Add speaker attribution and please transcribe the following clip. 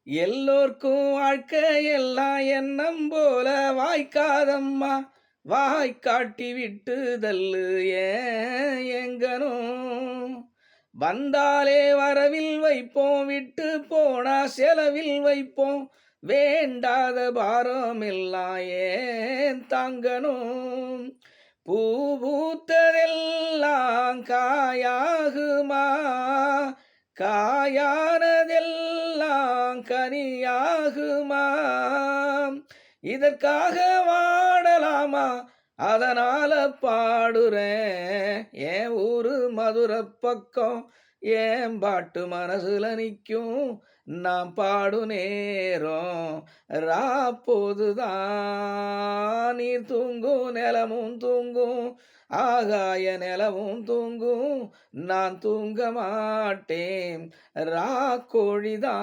Speaker 1: எல்லோர்க்கும் வாழ்க்கையெல்லாம் எண்ணம் போல வாய்க்காதம்மா. வாய்க்காட்டி விட்டு தள்ளு ஏன் எங்கனும். வந்தாலே வரவில் வைப்போம், விட்டு போனா செலவில் வைப்போம். வேண்டாத பாரம் எல்லாம் ஏன் தாங்கணும். பூ பூத்ததெல்லாம் காயாகுமா, காயானதெல்லாம் கனியாகுமா. இதற்காக வாடலாமா, அதனால பாடுறேன். என் ஊரு மதுரை பக்கம் என் பாட்டு மனசுல நிற்கும். நான் பாடு நேரம் ராப்போதுதான். நீர் தூங்கும் நிலமும் தூங்கும், ஆகாய நிலவும் தூங்கும். நான் தூங்க மாட்டேன், ராக்கோழிதான்.